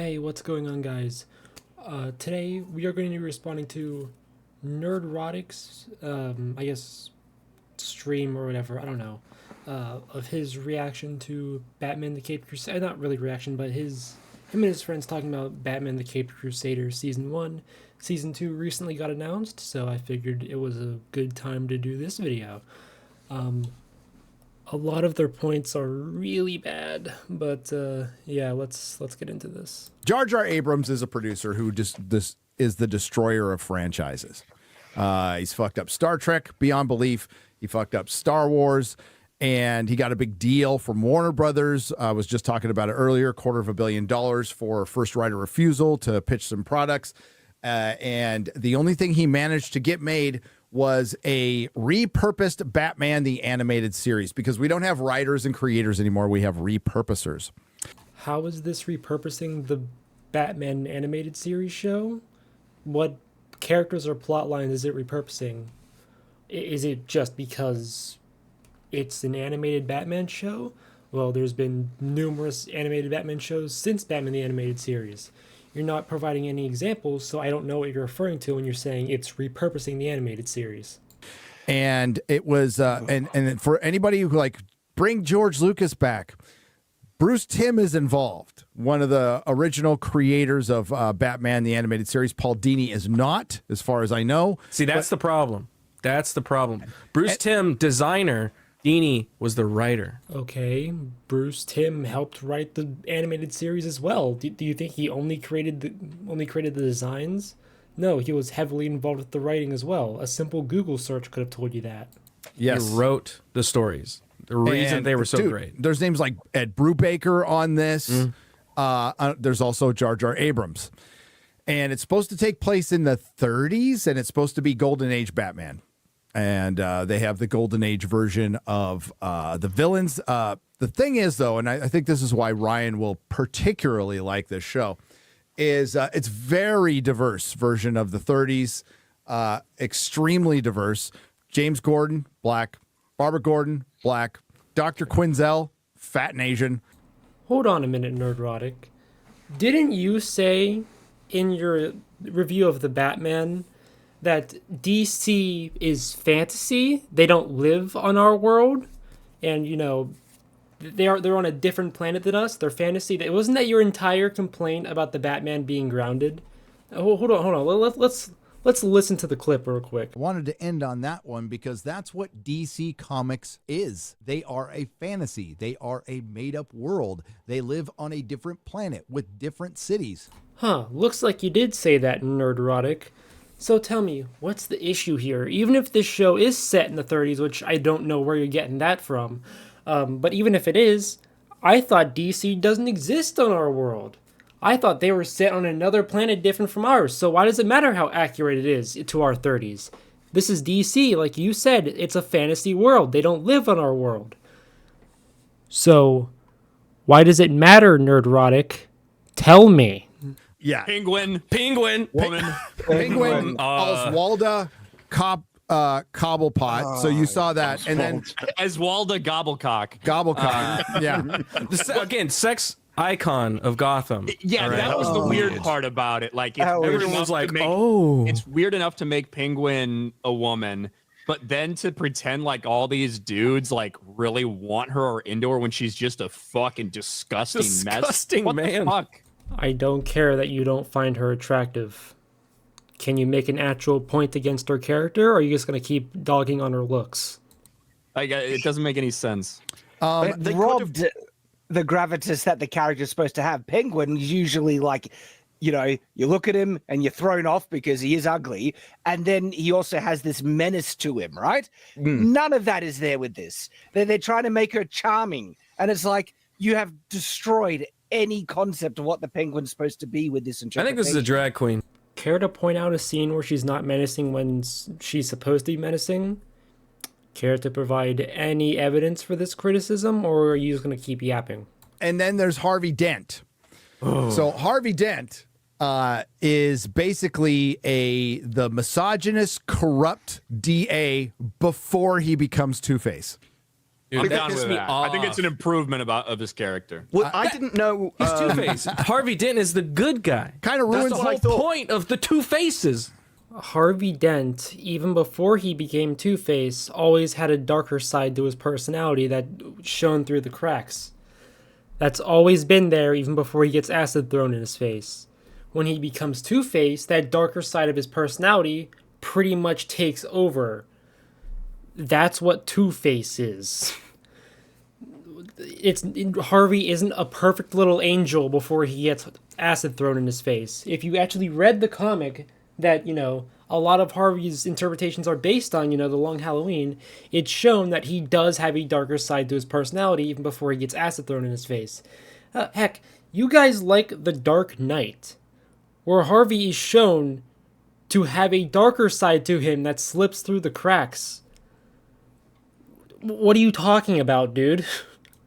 Hey, what's going on, guys? Today we are going to be responding to Nerdrotic's, I guess, stream or whatever, I don't know, of his reaction to Batman the Caped Crusader. Not really reaction, but him and his friends talking about Batman the Caped Crusader Season 1. Season 2 recently got announced, so I figured it was a good time to do this video. A lot of their points are really bad, but yeah, let's get into this. Jar Jar Abrams is a producer who this is the destroyer of franchises. He's fucked up Star Trek beyond belief. He fucked up Star Wars, and he got a big deal from Warner Brothers. I was just talking about it earlier, $250 million for first right of refusal to pitch some products. And the only thing he managed to get made was a repurposed Batman the Animated Series, because we don't have writers and creators anymore. We have repurposers. How is this repurposing the Batman Animated Series show? What characters or plot lines is it repurposing? Is it just because it's an animated Batman show? Well, there's been numerous animated Batman shows since Batman the Animated Series. You're not providing any examples, so I don't know what you're referring to when you're saying it's repurposing the animated series. And it was, and for anybody who bring George Lucas back, Bruce Timm is involved. One of the original creators of Batman the Animated Series. Paul Dini is not, as far as I know. See, that's the problem. That's the problem. Bruce Timm, designer. Dini was the writer. Okay, Bruce Timm helped write the animated series as well. Do you think he only created the designs? No, he was heavily involved with the writing as well. A simple Google search could have told you that. Yes. He wrote the stories. The reason they were so great. There's names like Ed Brubaker on this. There's also Jar Jar Abrams. And it's supposed to take place in the 30s, and it's supposed to be Golden Age Batman. And they have the Golden Age version of the villains. The thing is, though, and I think this is why Ryan will particularly like this show, is it's very diverse version of the 30s, extremely diverse. James Gordon, black. Barbara Gordon, black. Dr. Quinzel, fat and Asian. Hold on a minute, Nerdrotic. Didn't you say in your review of the Batman that DC is fantasy? They don't live on our world, and they're on a different planet than us. They're fantasy. Wasn't that your entire complaint about the Batman being grounded? Hold on. Let's listen to the clip real quick. I wanted to end on that one because that's what DC Comics is. They are a fantasy. They are a made-up world. They live on a different planet with different cities. Huh, looks like you did say that, Nerdrotic. So tell me, what's the issue here? Even if this show is set in the 30s, which I don't know where you're getting that from, but even if it is, I thought DC doesn't exist on our world. I thought they were set on another planet different from ours, so why does it matter how accurate it is to our 30s? This is DC, like you said, it's a fantasy world. They don't live on our world. So, why does it matter, Nerdrotic? Tell me. Yeah. Penguin, woman. Penguin, Oswalda, Cobblepot. So you saw that. And then Eswalda Gobblecock. Yeah. Again, sex icon of Gotham. Yeah, right? That was the weird part about it. Like, everyone was like, it's weird enough to make Penguin a woman, but then to pretend like all these dudes like really want her or into her when she's just a fucking disgusting mess. Disgusting man. The fuck? I don't care that you don't find her attractive. Can you make an actual point against her character, or are you just going to keep dogging on her looks? It doesn't make any sense. They robbed the gravitas that the character's supposed to have. Penguin is usually like, you look at him and you're thrown off because he is ugly, and then he also has this menace to him, right? None of that is there with this. They're trying to make her charming, and it's like you have destroyed any concept of what the Penguin's supposed to be with this interpretation. I think this is a drag queen. Care to point out a scene where she's not menacing when she's supposed to be menacing? Care to provide any evidence for this criticism, or are you just going to keep yapping? And then there's Harvey Dent. So Harvey Dent is basically the misogynist, corrupt DA before he becomes Two-Face. Dude, I'm that down pissed with me that. I think it's off. an improvement of his character. Well, I didn't know. He's Two-Face. Harvey Dent is the good guy. Kind of That's ruins the the whole whole point of the Two Faces. Harvey Dent, even before he became Two-Face, always had a darker side to his personality that shone through the cracks. That's always been there even before he gets acid thrown in his face. When he becomes Two-Face, that darker side of his personality pretty much takes over. That's what Two-Face is. Harvey isn't a perfect little angel before he gets acid thrown in his face. If you actually read the comic that, a lot of Harvey's interpretations are based on, the Long Halloween, it's shown that he does have a darker side to his personality even before he gets acid thrown in his face. Heck, you guys like The Dark Knight, where Harvey is shown to have a darker side to him that slips through the cracks. What are you talking about, dude?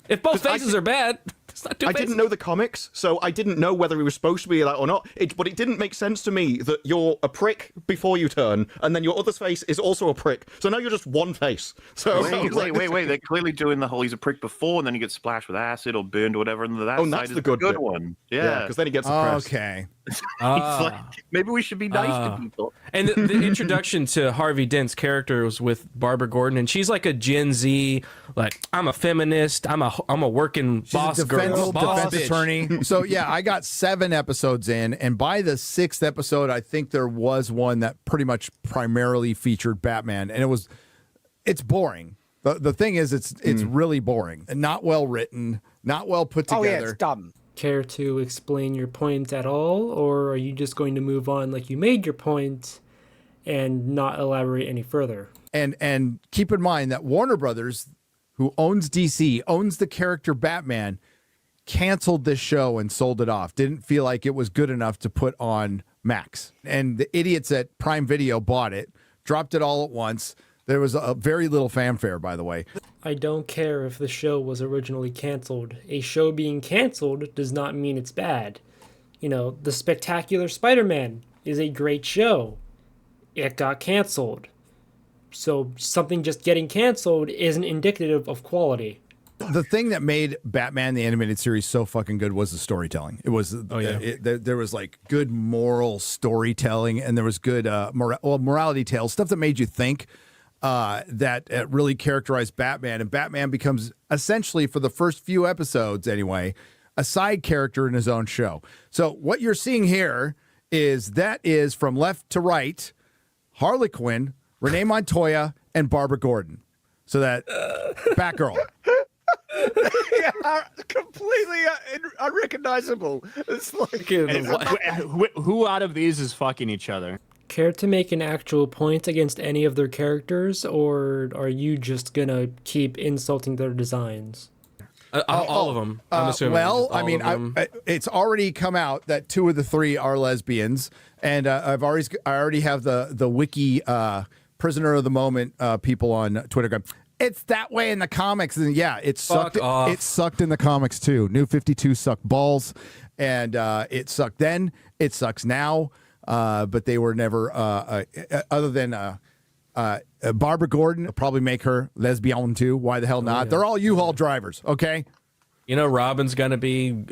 If both faces are bad, it's not Two I Faces. didn't know the comics, so I didn't know whether he was supposed to be that or not. But it didn't make sense to me that you're a prick before you turn, and then your other face is also a prick. So now you're just one face. So Wait. They're clearly doing the whole he's a prick before, and then he gets splashed with acid or burned or whatever, and that that's side the is good bit. one. yeah, Yeah. because then he gets suppressed. Okay. It's like, maybe we should be nice to people. And the introduction to Harvey Dent's character was with Barbara Gordon, and she's like a Gen Z, like, I'm a feminist, I'm a working boss girl, boss defense bitch. attorney. So yeah, I got 7 episodes in, and by the 6th episode, I think there was one that pretty much primarily featured Batman, and it's boring. The thing is, it's really boring and not well written, not well put together. Oh yeah, it's dumb. Care to explain your point at all, or are you just going to move on like you made your point and not elaborate any further? And keep in mind that Warner Brothers, who owns DC, owns the character Batman, canceled this show and sold it off. Didn't feel like it was good enough to put on Max. And the idiots at Prime Video bought it, dropped it all at once. There was a very little fanfare, by the way. I don't care if the show was originally canceled. A show being canceled does not mean it's bad. The Spectacular Spider-Man is a great show. It got canceled. So something just getting canceled isn't indicative of quality. The thing that made Batman the Animated Series so fucking good was the storytelling. It was there was like good moral storytelling, and there was good morality tales, stuff that made you think. That really characterized Batman, and Batman becomes essentially, for the first few episodes anyway, a side character in his own show. So what you're seeing here is from left to right, Harley Quinn, Renee Montoya, and Barbara Gordon. So that Batgirl. Yeah, completely unrecognizable. It's like Who out of these is fucking each other? Care to make an actual point against any of their characters, or are you just gonna keep insulting their designs? All of them. I'm assuming. Well, just all I mean, of them. it's already come out that 2 of the 3 are lesbians, and I already have the wiki prisoner of the moment people on Twitter going, it's that way in the comics, and yeah, it sucked. It sucked in the comics too. New 52 sucked balls, and it sucked then. It sucks now. But they were never, other than Barbara Gordon, probably make her lesbian too. Why the hell not? Yeah. They're all U-Haul drivers, okay? Robin's gonna be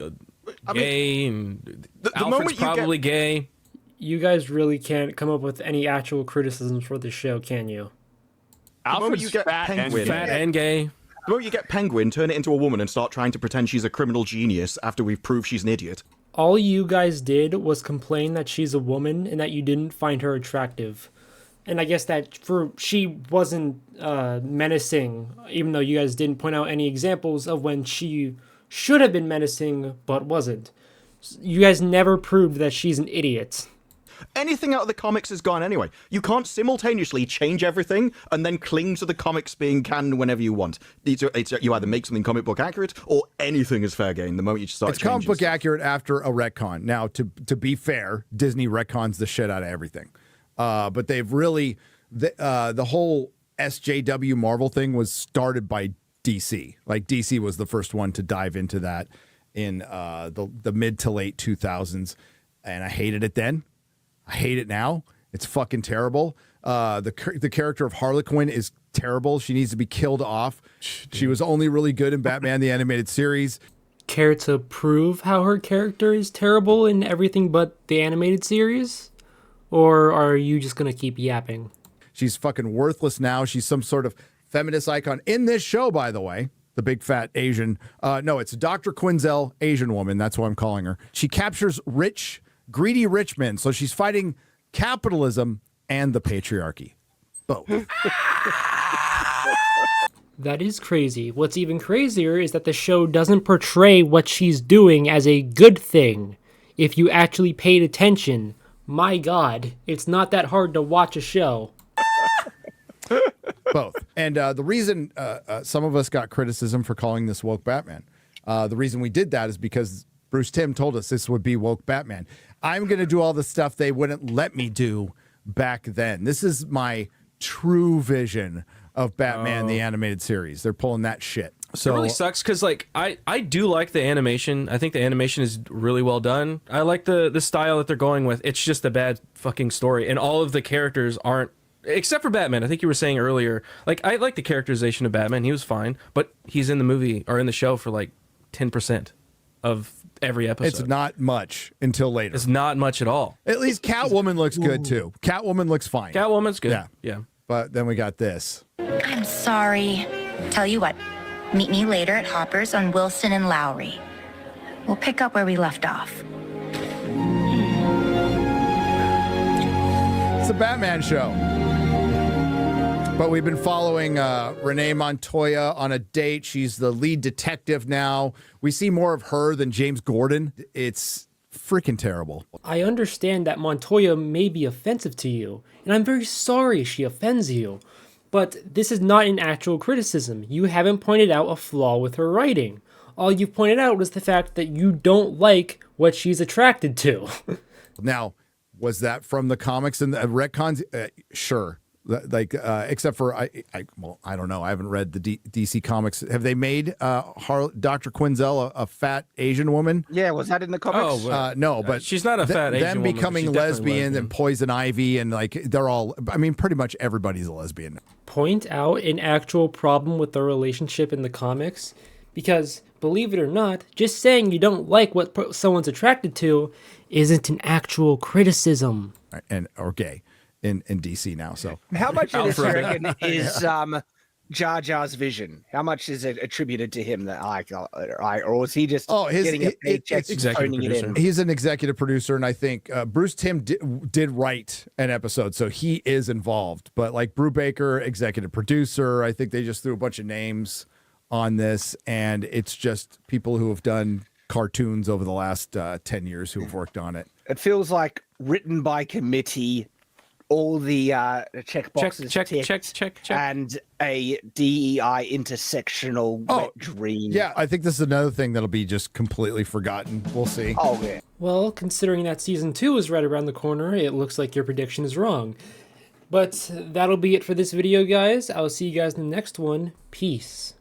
gay, and Alfred's probably gay. You guys really can't come up with any actual criticisms for the show, can you? Alfred's fat and gay. The moment you get Penguin, turn it into a woman and start trying to pretend she's a criminal genius after we've proved she's an idiot. All you guys did was complain that she's a woman and that you didn't find her attractive. And I guess that she wasn't menacing, even though you guys didn't point out any examples of when she should have been menacing but wasn't. You guys never proved that she's an idiot. Anything out of the comics is gone anyway. You can't simultaneously change everything and then cling to the comics being canon whenever you want. You either make something comic book accurate or anything is fair game the moment you start changing. It's comic book accurate after a retcon. Now, to be fair, Disney retcons the shit out of everything. But they've really... The whole SJW Marvel thing was started by DC. Like, DC was the first one to dive into that in the mid to late 2000s. And I hated it then. I hate it now. It's fucking terrible. The character of Harlequin is terrible. She needs to be killed off. She was only really good in Batman the Animated Series. Care to prove how her character is terrible in everything but the animated series? Or are you just going to keep yapping? She's fucking worthless now. She's some sort of feminist icon in this show, by the way. The big fat Asian. No, it's Dr. Quinzel, Asian woman. That's what I'm calling her. She captures greedy rich men. So she's fighting capitalism and the patriarchy. Both. That is crazy. What's even crazier is that the show doesn't portray what she's doing as a good thing. If you actually paid attention, my God, it's not that hard to watch a show. Both. And the reason some of us got criticism for calling this woke Batman, the reason we did that is because Bruce Timm told us this would be woke Batman. I'm going to do all the stuff they wouldn't let me do back then. This is my true vision of Batman the Animated Series. They're pulling that shit. So it really sucks because like I do like the animation. I think the animation is really well done. I like the style that they're going with. It's just a bad fucking story, and all of the characters aren't, except for Batman. I think you were saying earlier, like I like the characterization of Batman. He was fine, but he's in the movie or in the show for like 10% of every episode. it's not much until later. It's not much at all. At least Catwoman looks good too. Catwoman looks fine. Catwoman's good. Yeah. Yeah. But then we got this. I'm sorry. Tell you what, meet me later at Hopper's on Wilson and Lowry. We'll pick up where we left off. It's a Batman show. But we've been following Renee Montoya on a date. She's the lead detective now. We see more of her than James Gordon. It's freaking terrible. I understand that Montoya may be offensive to you, and I'm very sorry she offends you. But this is not an actual criticism. You haven't pointed out a flaw with her writing. All you've pointed out was the fact that you don't like what she's attracted to. Now, was that from the comics and the retcons? Sure. Like, except for, I don't know. I haven't read the DC comics. Have they made Dr. Quinzel a fat Asian woman? Yeah, was that in the comics? No, but she's not a fat Asian them woman, becoming she's definitely lesbian lesbian. and Poison Ivy and like they're all. I mean, pretty much everybody's a lesbian. Point out an actual problem with the relationship in the comics, because believe it or not, just saying you don't like what someone's attracted to isn't an actual criticism. Or gay in DC now. So How much of this you reckon is Jar Jar's vision? How much is it attributed to him that or was he just getting a paycheck phoning it in? He's an executive producer, and I think Bruce Timm did write an episode, so he is involved. But like Brubaker, executive producer, I think they just threw a bunch of names on this, and it's just people who have done cartoons over the last 10 years who have worked on it. It feels like written by committee, all the check boxes ticked, and a DEI intersectional wet dream. Yeah, I think this is another thing that'll be just completely forgotten. We'll see. Oh, yeah. Well, considering that season 2 is right around the corner, it looks like your prediction is wrong. But that'll be it for this video, guys. I'll see you guys in the next one. Peace.